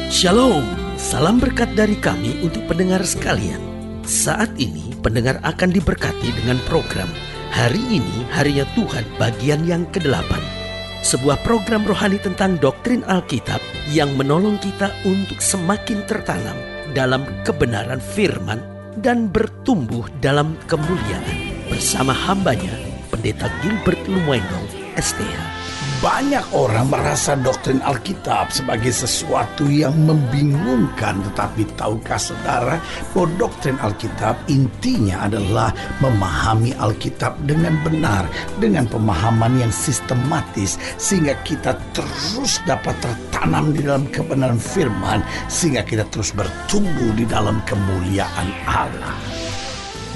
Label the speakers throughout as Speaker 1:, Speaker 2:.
Speaker 1: Shalom, salam berkat dari kami untuk pendengar sekalian. Saat ini pendengar akan diberkati dengan program Hari Ini Harinya Tuhan bagian yang ke-8. Sebuah program rohani tentang doktrin Alkitab yang menolong kita untuk semakin tertanam dalam kebenaran firman dan bertumbuh dalam kemuliaan. Bersama hambanya, Pendeta Gilbert Lumwendong, STH.
Speaker 2: Banyak orang merasa doktrin Alkitab sebagai sesuatu yang membingungkan. Tetapi tahukah saudara bahwa doktrin Alkitab intinya adalah memahami Alkitab dengan benar, dengan pemahaman yang sistematis, sehingga kita terus dapat tertanam di dalam kebenaran firman, sehingga kita terus bertumbuh di dalam kemuliaan Allah.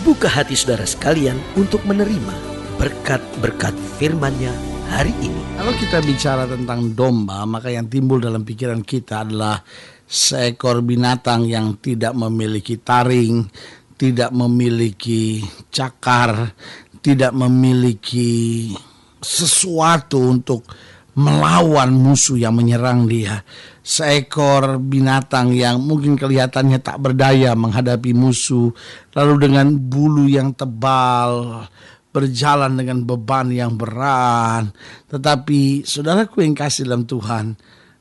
Speaker 1: Buka hati saudara sekalian untuk menerima berkat-berkat firman-Nya hari ini.
Speaker 2: Kalau kita bicara tentang domba, maka yang timbul dalam pikiran kita adalah seekor binatang yang tidak memiliki taring, tidak memiliki cakar, tidak memiliki sesuatu untuk melawan musuh yang menyerang dia. Seekor binatang yang mungkin kelihatannya tak berdaya menghadapi musuh, lalu dengan bulu yang tebal, berjalan dengan beban yang berat. Tetapi saudaraku yang kasih dalam Tuhan,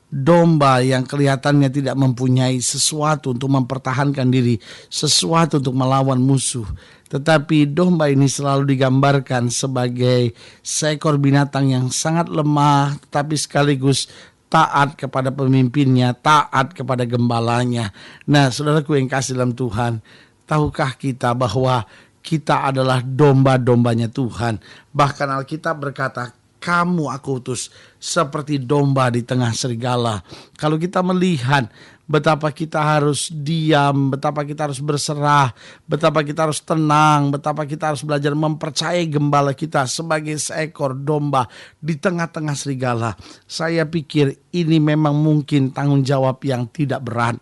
Speaker 2: domba yang kelihatannya tidak mempunyai sesuatu untuk mempertahankan diri, sesuatu untuk melawan musuh, tetapi domba ini selalu digambarkan sebagai seekor binatang yang sangat lemah, tetapi sekaligus taat kepada pemimpinnya, taat kepada gembalanya. Nah, saudaraku yang kasih dalam Tuhan, tahukah kita bahwa kita adalah domba-dombanya Tuhan? Bahkan Alkitab berkata, kamu aku utus seperti domba di tengah serigala. Kalau kita melihat betapa kita harus diam, betapa kita harus berserah, betapa kita harus tenang, betapa kita harus belajar mempercayai gembala kita sebagai seekor domba di tengah-tengah serigala. Saya pikir ini memang mungkin tanggung jawab yang tidak berat.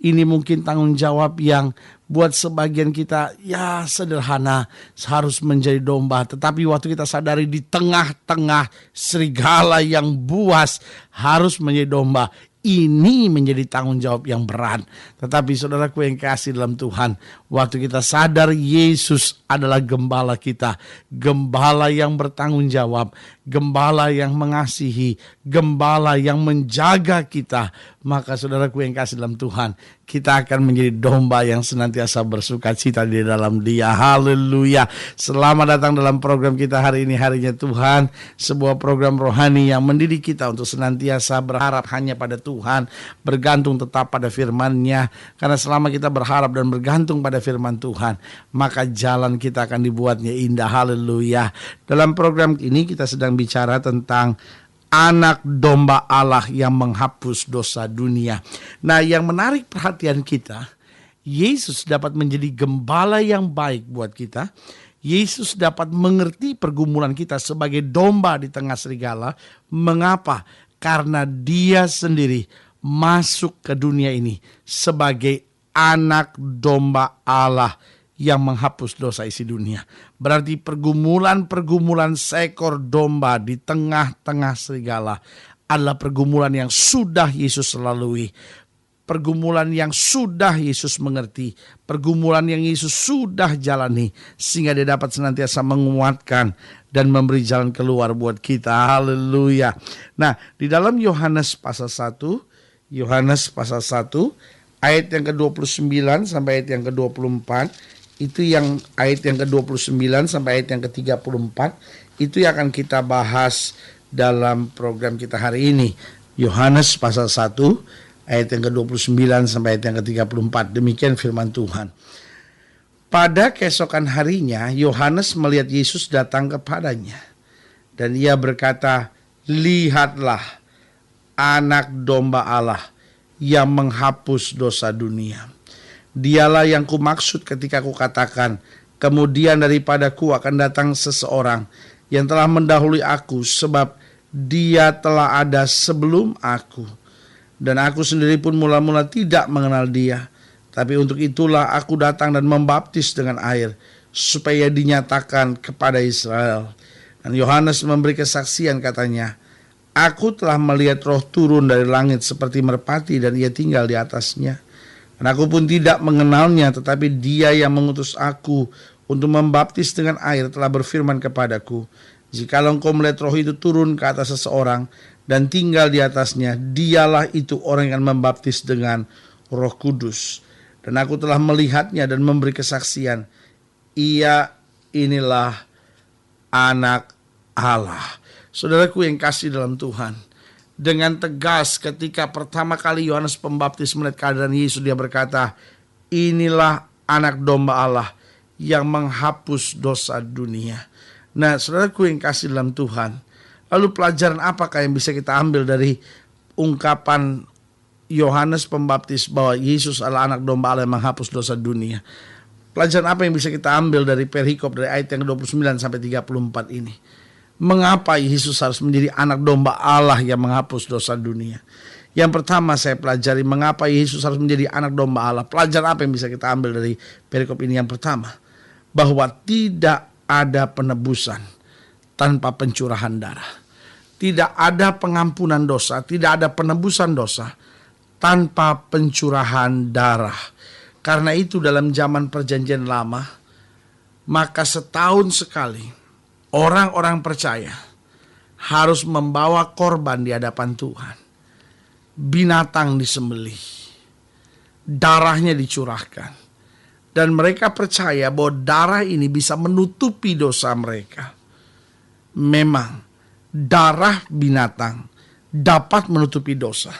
Speaker 2: Ini mungkin tanggung jawab yang buat sebagian kita ya sederhana, harus menjadi domba. Tetapi waktu kita sadari di tengah-tengah serigala yang buas harus menjadi domba, ini menjadi tanggung jawab yang berat. Tetapi saudaraku yang kasih dalam Tuhan, waktu kita sadar Yesus adalah gembala kita, gembala yang bertanggung jawab, gembala yang mengasihi, gembala yang menjaga kita, maka saudaraku yang kasih dalam Tuhan, kita akan menjadi domba yang senantiasa bersuka cita di dalam Dia. Haleluya. Selamat datang dalam program kita hari ini, Harinya Tuhan, sebuah program rohani yang mendidik kita untuk senantiasa berharap hanya pada Tuhan, bergantung tetap pada firman-Nya. Karena selama kita berharap dan bergantung pada firman Tuhan, maka jalan kita akan dibuatnya indah. Haleluya. Dalam program ini kita sedang bicara tentang anak domba Allah yang menghapus dosa dunia. Nah, yang menarik perhatian kita, Yesus dapat menjadi gembala yang baik buat kita. Yesus dapat mengerti pergumulan kita sebagai domba di tengah serigala. Mengapa? Karena Dia sendiri masuk ke dunia ini sebagai anak domba Allah yang menghapus dosa isi dunia. Berarti pergumulan seekor domba di tengah-tengah serigala adalah pergumulan yang sudah Yesus lalui, pergumulan yang sudah Yesus mengerti, pergumulan yang Yesus sudah jalani, sehingga Dia dapat senantiasa menguatkan dan memberi jalan keluar buat kita. Haleluya. Nah, di dalam Yohanes pasal 1 ayat yang ke-29 sampai ayat yang ke-24, itu yang ayat yang ke-29 sampai ayat yang ke-34, itu yang akan kita bahas dalam program kita hari ini. Yohanes pasal 1 ayat yang ke-29 sampai ayat yang ke-34. Demikian firman Tuhan. Pada keesokan harinya Yohanes melihat Yesus datang kepadanya, dan ia berkata, lihatlah anak domba Allah yang menghapus dosa dunia. Dialah yang kumaksud ketika kukatakan, kemudian daripadaku akan datang seseorang yang telah mendahului aku, sebab Dia telah ada sebelum aku. Dan aku sendiri pun mula-mula tidak mengenal Dia. Tapi untuk itulah aku datang dan membaptis dengan air, supaya dinyatakan kepada Israel. Dan Yohanes memberi kesaksian, katanya, Aku telah melihat roh turun dari langit seperti merpati dan ia tinggal di atasnya. Dan aku pun tidak mengenalnya, tetapi dia yang mengutus aku untuk membaptis dengan air telah berfirman kepadaku, jikalau engkau melihat roh itu turun ke atas seseorang dan tinggal di atasnya, dialah itu orang yang membaptis dengan Roh Kudus. Dan aku telah melihatnya dan memberi kesaksian, ia inilah anak Allah. Saudaraku yang kasih dalam Tuhan, dengan tegas ketika pertama kali Yohanes Pembaptis melihat keadaan Yesus, dia berkata, inilah anak domba Allah yang menghapus dosa dunia. Nah, saudaraku yang kasih dalam Tuhan, lalu pelajaran apakah yang bisa kita ambil dari ungkapan Yohanes Pembaptis bahwa Yesus adalah anak domba Allah yang menghapus dosa dunia? Pelajaran apa yang bisa kita ambil dari perikop dari ayat yang 29 sampai 34 ini? Mengapa Yesus harus menjadi anak domba Allah yang menghapus dosa dunia? Yang pertama saya pelajari mengapa Yesus harus menjadi anak domba Allah. Pelajaran apa yang bisa kita ambil dari perikop ini? Yang pertama, bahwa tidak ada penebusan tanpa pencurahan darah. Tidak ada pengampunan dosa, tidak ada penebusan dosa tanpa pencurahan darah. Karena itu dalam zaman perjanjian lama, maka setahun sekali orang-orang percaya harus membawa korban di hadapan Tuhan. Binatang disembelih, darahnya dicurahkan. Dan mereka percaya bahwa darah ini bisa menutupi dosa mereka. Memang darah binatang dapat menutupi dosa.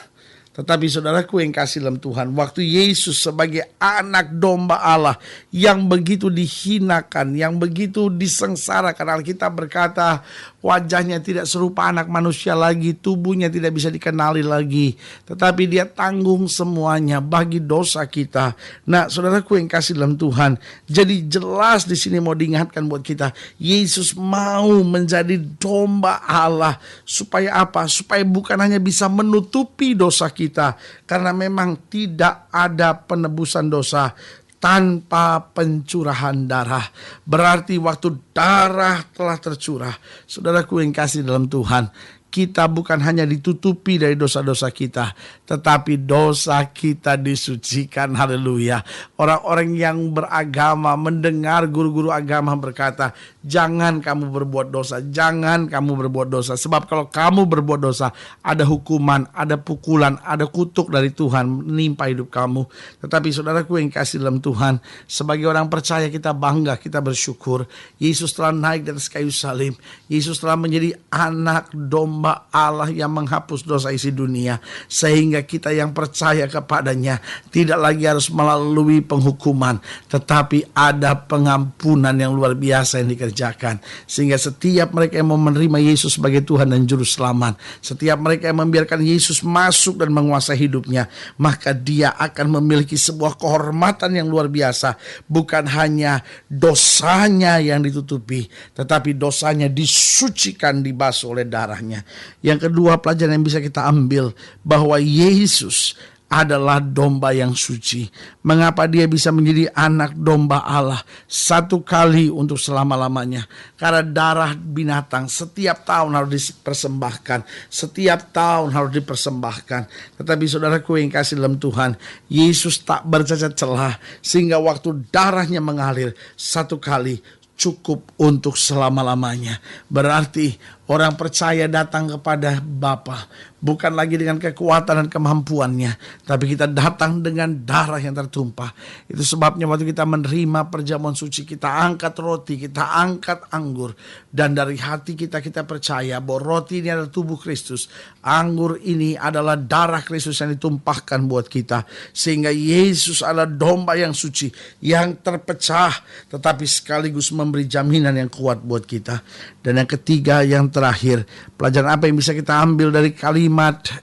Speaker 2: Tetapi saudaraku yang kasih dalam Tuhan, waktu Yesus sebagai anak domba Allah yang begitu dihinakan, yang begitu disengsarakan, Alkitab berkata wajahnya tidak serupa anak manusia lagi, tubuhnya tidak bisa dikenali lagi, tetapi dia tanggung semuanya bagi dosa kita. Nah, saudaraku yang kasih dalam Tuhan, jadi jelas di sini mau diingatkan buat kita, Yesus mau menjadi domba Allah supaya apa? Supaya bukan hanya bisa menutupi dosa kita, karena memang tidak ada penebusan dosa tanpa pencurahan darah. Berarti waktu darah telah tercurah, saudaraku yang kasih dalam Tuhan, kita bukan hanya ditutupi dari dosa-dosa kita, tetapi dosa kita disucikan. Haleluya. Orang-orang yang beragama mendengar guru-guru agama berkata, jangan kamu berbuat dosa, jangan kamu berbuat dosa. Sebab kalau kamu berbuat dosa, ada hukuman, ada pukulan, ada kutuk dari Tuhan menimpa hidup kamu. Tetapi saudaraku yang kasih dalam Tuhan, sebagai orang percaya kita bangga, kita bersyukur. Yesus telah naik dari kayu salib. Yesus telah menjadi anak domba Allah yang menghapus dosa isi dunia, sehingga kita yang percaya kepadanya tidak lagi harus melalui penghukuman, tetapi ada pengampunan yang luar biasa yang dikerjakan. Sehingga setiap mereka yang mau menerima Yesus sebagai Tuhan dan Juru Selamat, setiap mereka yang membiarkan Yesus masuk dan menguasai hidupnya, maka dia akan memiliki sebuah kehormatan yang luar biasa. Bukan hanya dosanya yang ditutupi, tetapi dosanya disucikan, dibasuh oleh darahnya. Yang kedua, pelajaran yang bisa kita ambil bahwa Yesus adalah domba yang suci. Mengapa dia bisa menjadi anak domba Allah satu kali untuk selama-lamanya? Karena darah binatang setiap tahun harus dipersembahkan, setiap tahun harus dipersembahkan. Tetapi saudaraku yang kasih dalam Tuhan, Yesus tak bercacat celah, sehingga waktu darahnya mengalir satu kali cukup untuk selama-lamanya. Berarti orang percaya datang kepada Bapa bukan lagi dengan kekuatan dan kemampuannya, tapi kita datang dengan darah yang tertumpah. Itu sebabnya waktu kita menerima perjamuan suci, kita angkat roti, kita angkat anggur, dan dari hati kita percaya bahwa roti ini adalah tubuh Kristus, anggur ini adalah darah Kristus yang ditumpahkan buat kita. Sehingga Yesus adalah domba yang suci, yang terpecah, tetapi sekaligus memberi jaminan yang kuat buat kita. Dan yang ketiga, yang terakhir, pelajaran apa yang bisa kita ambil dari kalimat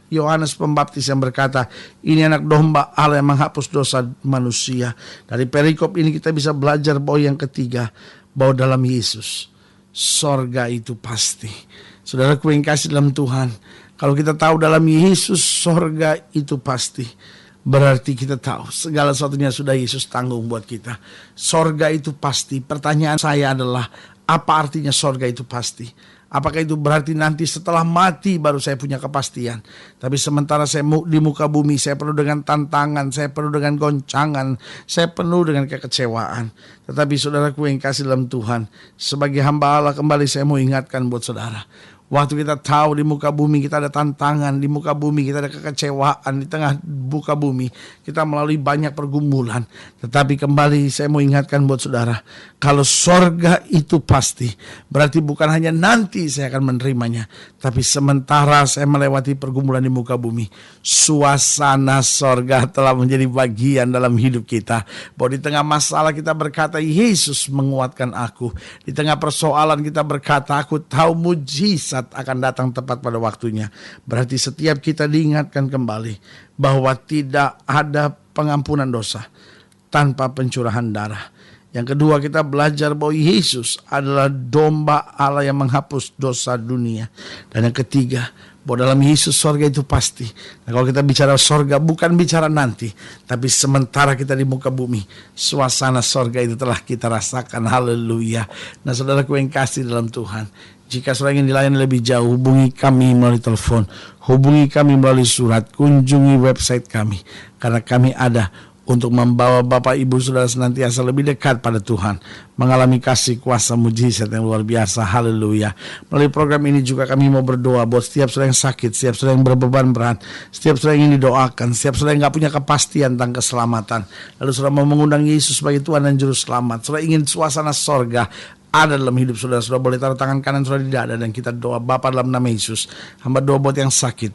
Speaker 2: Yohanes Pembaptis yang berkata, ini anak domba Allah yang menghapus dosa manusia. Dari perikop ini kita bisa belajar bahwa yang ketiga, bahwa dalam Yesus sorga itu pasti. Saudaraku yang kasih dalam Tuhan, kalau kita tahu dalam Yesus sorga itu pasti, berarti kita tahu segala sesuatunya sudah Yesus tanggung buat kita. Sorga itu pasti. Pertanyaan saya adalah, apa artinya sorga itu pasti? Apakah itu berarti nanti setelah mati baru saya punya kepastian? Tapi sementara saya di muka bumi, saya penuh dengan tantangan, saya penuh dengan goncangan, saya penuh dengan kekecewaan. Tetapi saudaraku yang kasih dalam Tuhan, sebagai hamba Allah kembali saya mau ingatkan buat saudara. Waktu kita tahu di muka bumi kita ada tantangan, di muka bumi kita ada kekecewaan, di tengah muka bumi kita melalui banyak pergumulan. Tetapi kembali saya mau ingatkan buat saudara, kalau sorga itu pasti, berarti bukan hanya nanti saya akan menerimanya, tapi sementara saya melewati pergumulan di muka bumi, suasana sorga telah menjadi bagian dalam hidup kita. Bahwa di tengah masalah kita berkata, Yesus menguatkan aku. Di tengah persoalan kita berkata, aku tahu mujizat akan datang tepat pada waktunya. Berarti setiap kita diingatkan kembali bahwa tidak ada pengampunan dosa tanpa pencurahan darah. Yang kedua, kita belajar bahwa Yesus adalah domba Allah yang menghapus dosa dunia. Dan yang ketiga, bahwa dalam Yesus sorga itu pasti. Nah, kalau kita bicara sorga, bukan bicara nanti, tapi sementara kita di muka bumi, suasana sorga itu telah kita rasakan. Haleluya. Nah, saudaraku yang kasih dalam Tuhan, jika saudara ingin dilayani lebih jauh, hubungi kami melalui telepon, hubungi kami melalui surat, kunjungi website kami. Karena kami ada untuk membawa Bapak Ibu Saudara senantiasa lebih dekat pada Tuhan, mengalami kasih kuasa mujizat yang luar biasa. Haleluya. Melalui program ini juga kami mau berdoa buat setiap saudara yang sakit, setiap saudara yang berbeban berat, setiap saudara yang ingin didoakan, setiap saudara yang gak punya kepastian tentang keselamatan. Lalu saudara mau mengundang Yesus sebagai Tuhan dan Juru Selamat. Saudara ingin suasana sorga ada dalam hidup saudara. Saudara boleh taruh tangan kanan saudara di dada dan kita doa. Bapa, dalam nama Yesus, hamba doa buat yang sakit,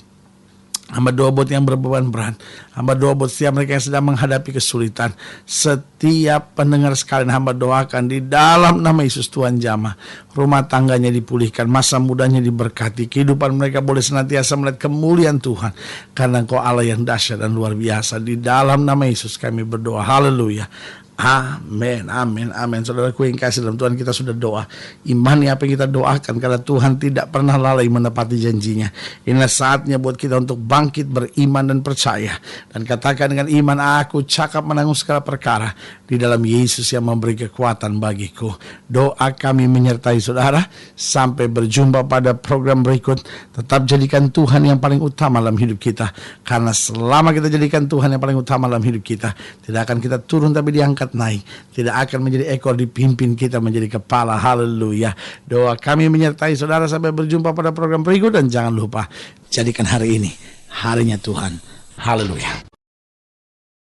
Speaker 2: hamba doa buat yang berbeban berat, hamba doa buat setiap mereka yang sedang menghadapi kesulitan. Setiap pendengar sekalian hamba doakan di dalam nama Yesus, Tuhan jamah rumah tangganya dipulihkan, masa mudanya diberkati, kehidupan mereka boleh senantiasa melihat kemuliaan Tuhan, karena Engkau Allah yang dahsyat dan luar biasa. Di dalam nama Yesus kami berdoa. Haleluya. Amin, amin, amin. Saudaraku yang kasih dalam Tuhan, kita sudah doa. Imani apa yang kita doakan, karena Tuhan tidak pernah lalai menepati janjinya. Inilah saatnya buat kita untuk bangkit beriman dan percaya. Dan katakan dengan iman, aku cakap menanggung segala perkara di dalam Yesus yang memberi kekuatan bagiku. Doa kami menyertai saudara. Sampai berjumpa pada program berikut. Tetap jadikan Tuhan yang paling utama dalam hidup kita. Karena selama kita jadikan Tuhan yang paling utama dalam hidup kita, tidak akan kita turun tapi diangkat naik, tidak akan menjadi ekor, dipimpin kita menjadi kepala. Haleluya. Doa kami menyertai saudara sampai berjumpa pada program berikut. Dan jangan lupa, jadikan hari ini harinya Tuhan. Haleluya.